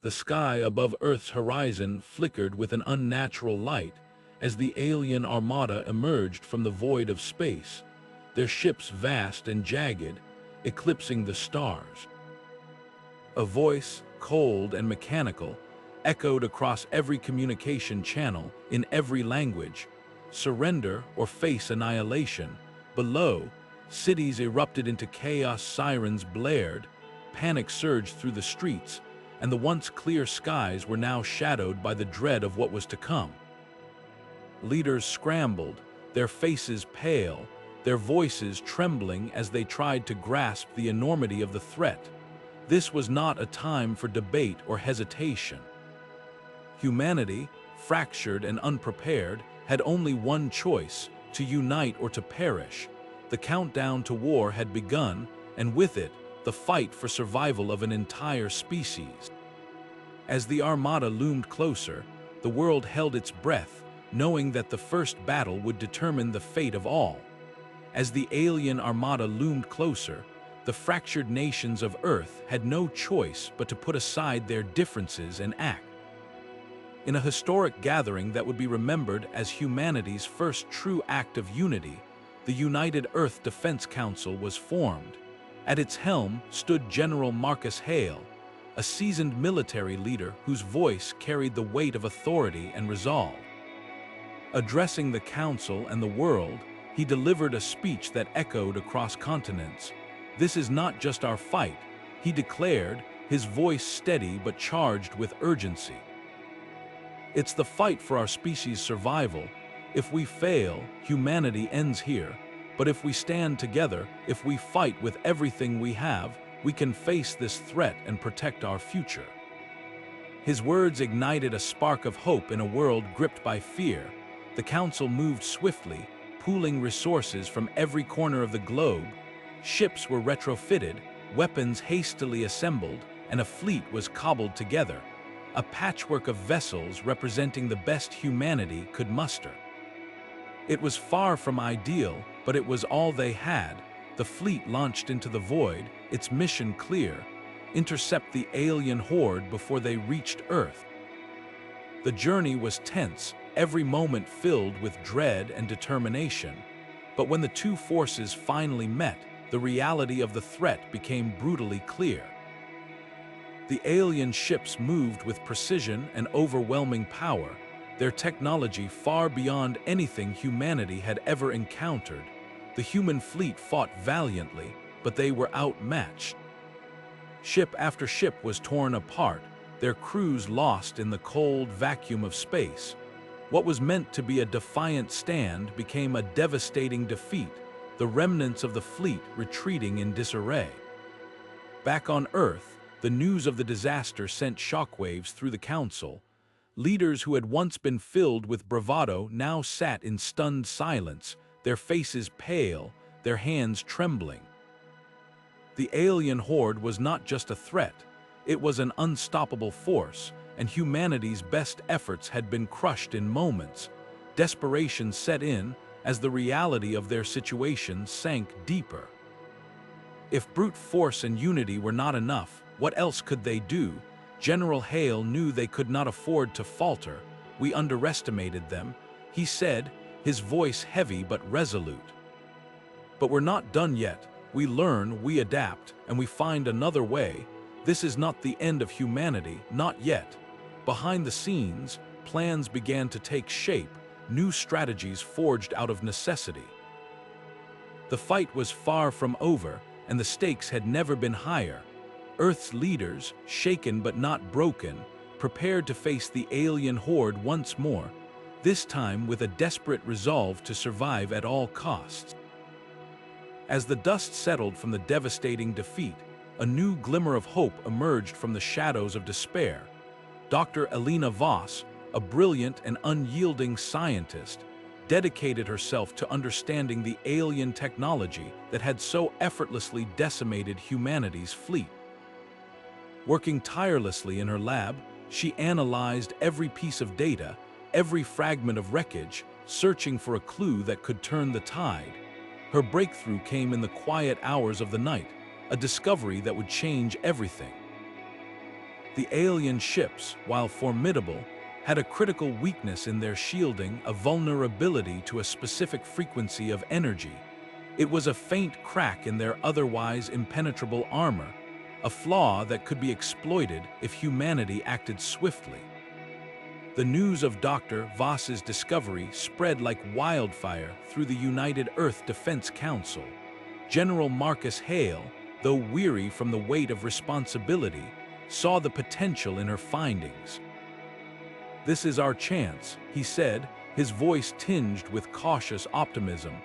The sky above Earth's horizon flickered with an unnatural light as the alien armada emerged from the void of space, their ships vast and jagged, eclipsing the stars. A voice, cold and mechanical, echoed across every communication channel in every language: surrender or face annihilation. Below, cities erupted into chaos, sirens blared, panic surged through the streets, and the once clear skies were now shadowed by the dread of what was to come. Leaders scrambled, their faces pale, their voices trembling as they tried to grasp the enormity of the threat. This was not a time for debate or hesitation. Humanity, fractured and unprepared, had only one choice: to unite or to perish. The countdown to war had begun, and with it, the fight for survival of an entire species. As the armada loomed closer, the world held its breath, knowing that the first battle would determine the fate of all. As the alien armada loomed closer, the fractured nations of Earth had no choice but to put aside their differences and act. In a historic gathering that would be remembered as humanity's first true act of unity, the United Earth Defense Council was formed. At its helm stood General Marcus Hale, a seasoned military leader whose voice carried the weight of authority and resolve. Addressing the council and the world, he delivered a speech that echoed across continents. "This is not just our fight," he declared, his voice steady but charged with urgency. "It's the fight for our species' survival. If we fail, humanity ends here. But if we stand together, if we fight with everything we have, we can face this threat and protect our future." His words ignited a spark of hope in a world gripped by fear. The council moved swiftly, pooling resources from every corner of the globe. Ships were retrofitted, weapons hastily assembled, and a fleet was cobbled together, a patchwork of vessels representing the best humanity could muster. It was far from ideal, but it was all they had. The fleet launched into the void, its mission clear: intercept the alien horde before they reached Earth. The journey was tense, every moment filled with dread and determination. But when the two forces finally met, the reality of the threat became brutally clear. The alien ships moved with precision and overwhelming power, their technology far beyond anything humanity had ever encountered. The human fleet fought valiantly, but they were outmatched. Ship after ship was torn apart, their crews lost in the cold vacuum of space. What was meant to be a defiant stand became a devastating defeat, the remnants of the fleet retreating in disarray. Back on Earth, the news of the disaster sent shockwaves through the council. Leaders who had once been filled with bravado now sat in stunned silence, their faces pale, their hands trembling. The alien horde was not just a threat, it was an unstoppable force, and humanity's best efforts had been crushed in moments. Desperation set in as the reality of their situation sank deeper. If brute force and unity were not enough, what else could they do? General Hale knew they could not afford to falter. "We underestimated them," he said, his voice heavy but resolute. "But we're not done yet. We learn, we adapt, and we find another way. This is not the end of humanity, not yet." Behind the scenes, plans began to take shape, new strategies forged out of necessity. The fight was far from over, and the stakes had never been higher. Earth's leaders, shaken but not broken, prepared to face the alien horde once more, this time with a desperate resolve to survive at all costs. As the dust settled from the devastating defeat, a new glimmer of hope emerged from the shadows of despair. Dr. Elena Voss, a brilliant and unyielding scientist, dedicated herself to understanding the alien technology that had so effortlessly decimated humanity's fleet. Working tirelessly in her lab, she analyzed every piece of data, every fragment of wreckage, searching for a clue that could turn the tide. Her breakthrough came in the quiet hours of the night, a discovery that would change everything. The alien ships, while formidable, had a critical weakness in their shielding, a vulnerability to a specific frequency of energy. It was a faint crack in their otherwise impenetrable armor, a flaw that could be exploited if humanity acted swiftly. The news of Dr. Voss's discovery spread like wildfire through the United Earth Defense Council. General Marcus Hale, though weary from the weight of responsibility, saw the potential in her findings. "This is our chance," he said, his voice tinged with cautious optimism.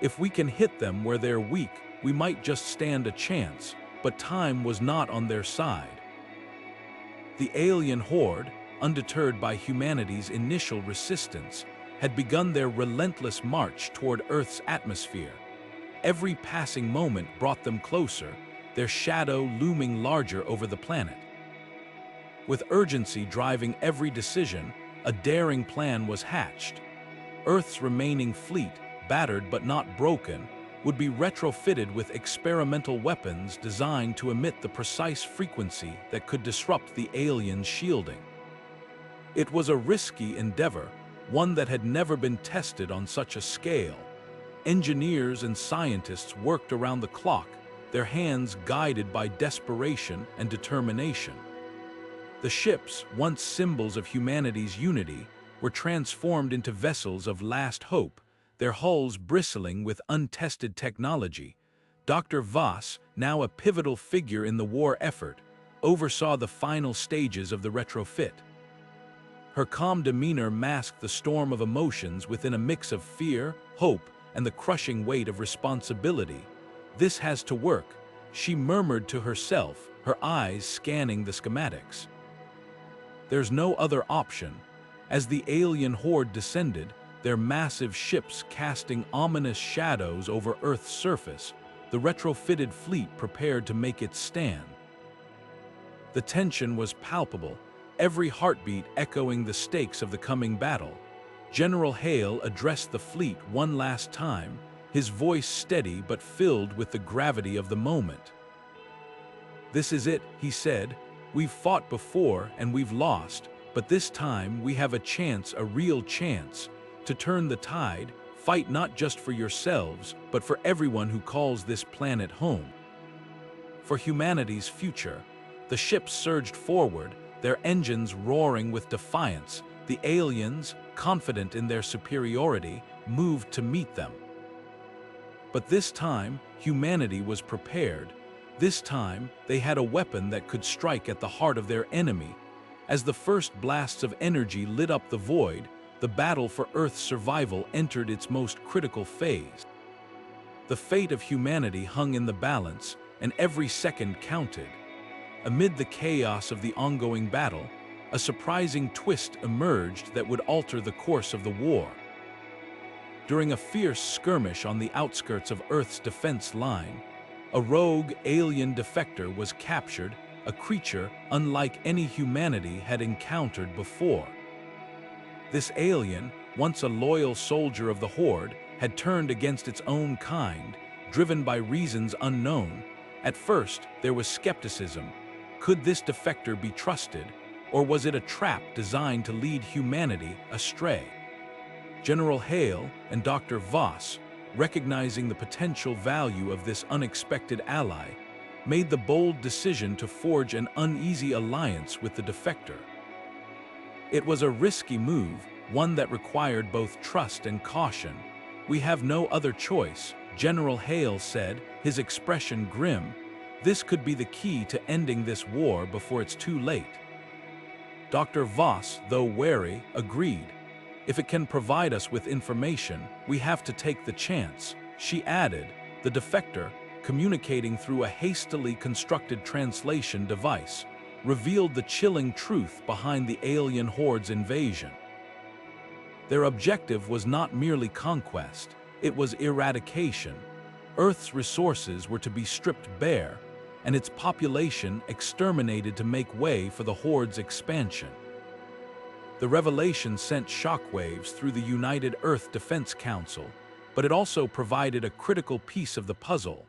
"If we can hit them where they're weak, we might just stand a chance." But time was not on their side. The alien horde, undeterred by humanity's initial resistance, had begun their relentless march toward Earth's atmosphere. Every passing moment brought them closer, their shadow looming larger over the planet. With urgency driving every decision, a daring plan was hatched. Earth's remaining fleet, battered but not broken, would be retrofitted with experimental weapons designed to emit the precise frequency that could disrupt the aliens' shielding. It was a risky endeavor, one that had never been tested on such a scale. Engineers and scientists worked around the clock, their hands guided by desperation and determination. The ships, once symbols of humanity's unity, were transformed into vessels of last hope, their hulls bristling with untested technology. Dr. Voss, now a pivotal figure in the war effort, oversaw the final stages of the retrofit. Her calm demeanor masked the storm of emotions within a mix of fear, hope, and the crushing weight of responsibility. "This has to work," she murmured to herself, her eyes scanning the schematics. "There's no other option." As the alien horde descended, their massive ships casting ominous shadows over Earth's surface, the retrofitted fleet prepared to make its stand. The tension was palpable, every heartbeat echoing the stakes of the coming battle. General Hale addressed the fleet one last time, his voice steady but filled with the gravity of the moment. "This is it," he said. "We've fought before and we've lost, but this time we have a chance, a real chance, to turn the tide, fight not just for yourselves, but for everyone who calls this planet home." For humanity's future, the ships surged forward, their engines roaring with defiance. The aliens, confident in their superiority, moved to meet them. But this time, humanity was prepared. This time, they had a weapon that could strike at the heart of their enemy. As the first blasts of energy lit up the void, the battle for Earth's survival entered its most critical phase. The fate of humanity hung in the balance, and every second counted. Amid the chaos of the ongoing battle, a surprising twist emerged that would alter the course of the war. During a fierce skirmish on the outskirts of Earth's defense line, a rogue alien defector was captured, a creature unlike any humanity had encountered before. This alien, once a loyal soldier of the Horde, had turned against its own kind, driven by reasons unknown. At first, there was skepticism. Could this defector be trusted, or was it a trap designed to lead humanity astray? General Hale and Dr. Voss, recognizing the potential value of this unexpected ally, made the bold decision to forge an uneasy alliance with the defector. It was a risky move, one that required both trust and caution. "We have no other choice," General Hale said, his expression grim. "This could be the key to ending this war before it's too late." Dr. Voss, though wary, agreed. "If it can provide us with information, we have to take the chance," she added. The defector, communicating through a hastily constructed translation device, revealed the chilling truth behind the alien horde's invasion. Their objective was not merely conquest, it was eradication. Earth's resources were to be stripped bare, and its population exterminated to make way for the horde's expansion. The revelation sent shockwaves through the United Earth Defense Council, but it also provided a critical piece of the puzzle.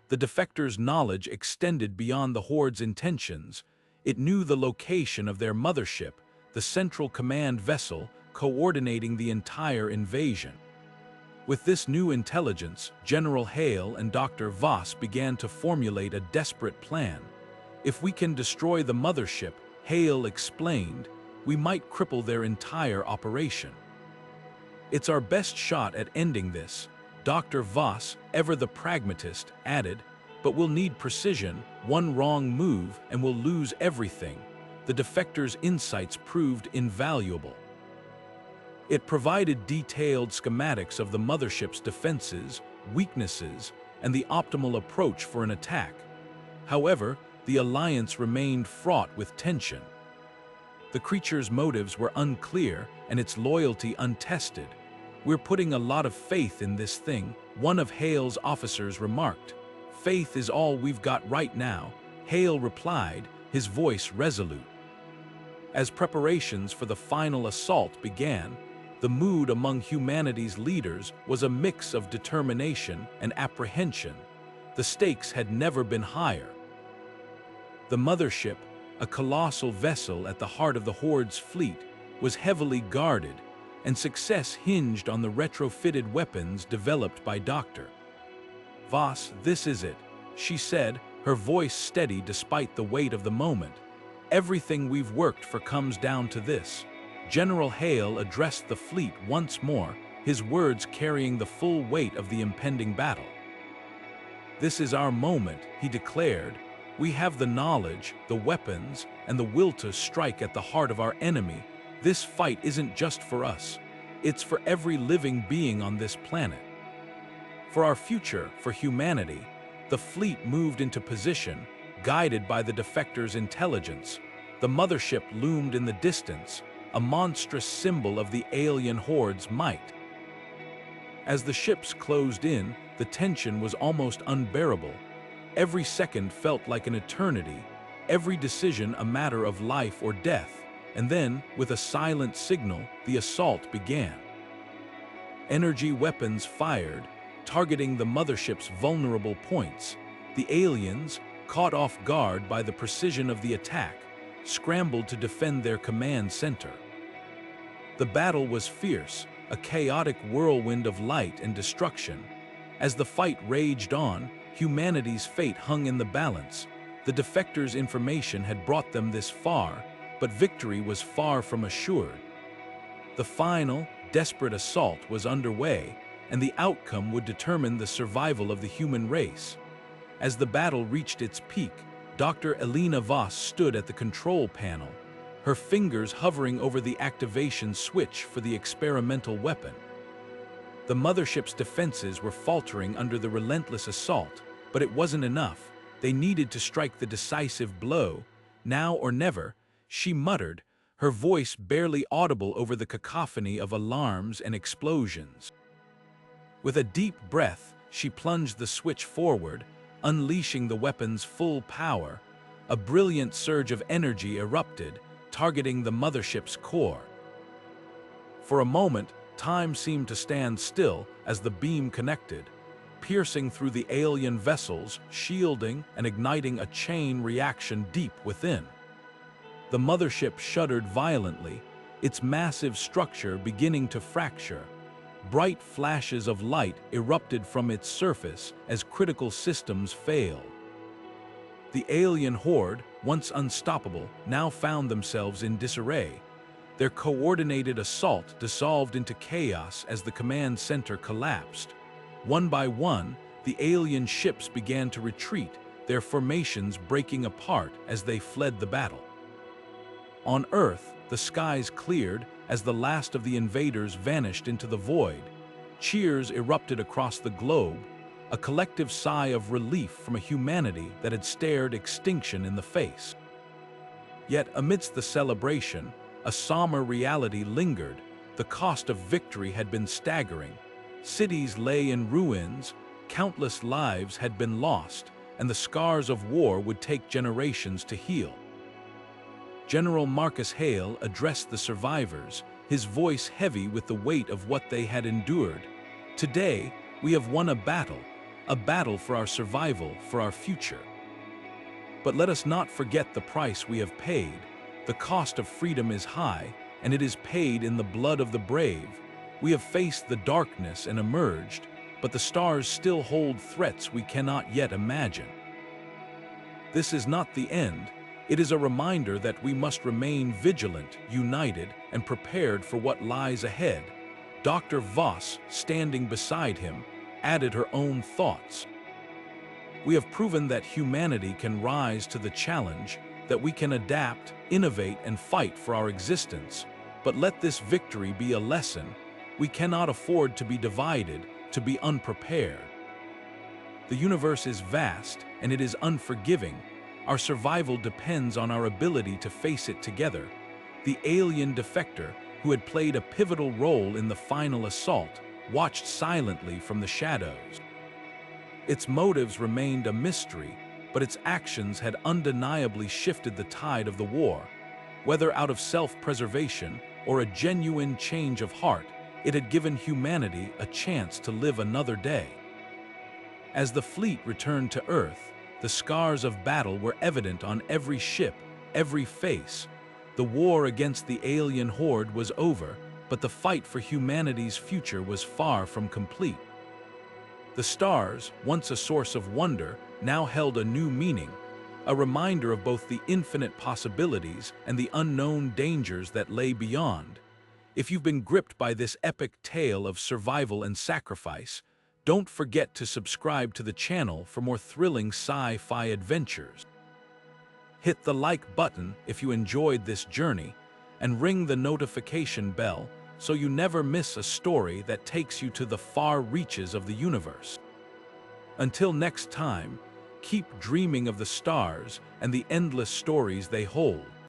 The defector's knowledge extended beyond the horde's intentions. It knew the location of their mothership, the central command vessel coordinating the entire invasion. With this new intelligence, General Hale and Dr. Voss began to formulate a desperate plan. If we can destroy the mothership, Hale explained, we might cripple their entire operation. It's our best shot at ending this, Dr. Voss, ever the pragmatist, added, but we'll need precision. One wrong move and we'll lose everything. The defectors' insights proved invaluable. It provided detailed schematics of the mothership's defenses, weaknesses, and the optimal approach for an attack. However, the alliance remained fraught with tension. The creature's motives were unclear and its loyalty untested. We're putting a lot of faith in this thing, one of Hale's officers remarked. Faith is all we've got right now, Hale replied, his voice resolute. As preparations for the final assault began, the mood among humanity's leaders was a mix of determination and apprehension. The stakes had never been higher. The mothership, a colossal vessel at the heart of the Horde's fleet, was heavily guarded, and success hinged on the retrofitted weapons developed by Dr. Voss. This is it, she said, her voice steady despite the weight of the moment. Everything we've worked for comes down to this. General Hale addressed the fleet once more, his words carrying the full weight of the impending battle. This is our moment, he declared. We have the knowledge, the weapons, and the will to strike at the heart of our enemy. This fight isn't just for us. It's for every living being on this planet. For our future, for humanity, the fleet moved into position, guided by the defectors' intelligence. The mothership loomed in the distance, a monstrous symbol of the alien horde's might. As the ships closed in, the tension was almost unbearable. Every second felt like an eternity, every decision a matter of life or death, and then, with a silent signal, the assault began. Energy weapons fired, targeting the mothership's vulnerable points. The aliens, caught off guard by the precision of the attack, scrambled to defend their command center. The battle was fierce, a chaotic whirlwind of light and destruction. As the fight raged on, humanity's fate hung in the balance. The defectors' information had brought them this far, but victory was far from assured. The final, desperate assault was underway, and the outcome would determine the survival of the human race. As the battle reached its peak, Dr. Elena Voss stood at the control panel, her fingers hovering over the activation switch for the experimental weapon. The mothership's defenses were faltering under the relentless assault, but it wasn't enough. They needed to strike the decisive blow. Now or never, she muttered, her voice barely audible over the cacophony of alarms and explosions. With a deep breath, she plunged the switch forward, unleashing the weapon's full power. A brilliant surge of energy erupted, targeting the mothership's core. For a moment, time seemed to stand still as the beam connected, piercing through the alien vessels, shielding and igniting a chain reaction deep within. The mothership shuddered violently, its massive structure beginning to fracture. Bright flashes of light erupted from its surface as critical systems failed. The alien horde, once unstoppable, now found themselves in disarray. Their coordinated assault dissolved into chaos as the command center collapsed. One by one, the alien ships began to retreat, their formations breaking apart as they fled the battle. On Earth, the skies cleared as the last of the invaders vanished into the void. Cheers erupted across the globe, a collective sigh of relief from a humanity that had stared extinction in the face. Yet amidst the celebration, a somber reality lingered. The cost of victory had been staggering. Cities lay in ruins, countless lives had been lost, and the scars of war would take generations to heal. General Marcus Hale addressed the survivors, his voice heavy with the weight of what they had endured. Today, we have won a battle for our survival, for our future. But let us not forget the price we have paid. The cost of freedom is high, and it is paid in the blood of the brave. We have faced the darkness and emerged, but the stars still hold threats we cannot yet imagine. This is not the end. It is a reminder that we must remain vigilant, united, and prepared for what lies ahead. Dr. Voss, standing beside him, added her own thoughts. We have proven that humanity can rise to the challenge, that we can adapt, innovate, and fight for our existence. But let this victory be a lesson. We cannot afford to be divided, to be unprepared. The universe is vast, and it is unforgiving. Our survival depends on our ability to face it together. The alien defector, who had played a pivotal role in the final assault, watched silently from the shadows. Its motives remained a mystery, but its actions had undeniably shifted the tide of the war. Whether out of self-preservation or a genuine change of heart, it had given humanity a chance to live another day. As the fleet returned to Earth, the scars of battle were evident on every ship, every face. The war against the alien horde was over, but the fight for humanity's future was far from complete. The stars, once a source of wonder, now held a new meaning, a reminder of both the infinite possibilities and the unknown dangers that lay beyond. If you've been gripped by this epic tale of survival and sacrifice, don't forget to subscribe to the channel for more thrilling sci-fi adventures. Hit the like button if you enjoyed this journey, and ring the notification bell so you never miss a story that takes you to the far reaches of the universe. Until next time, keep dreaming of the stars and the endless stories they hold.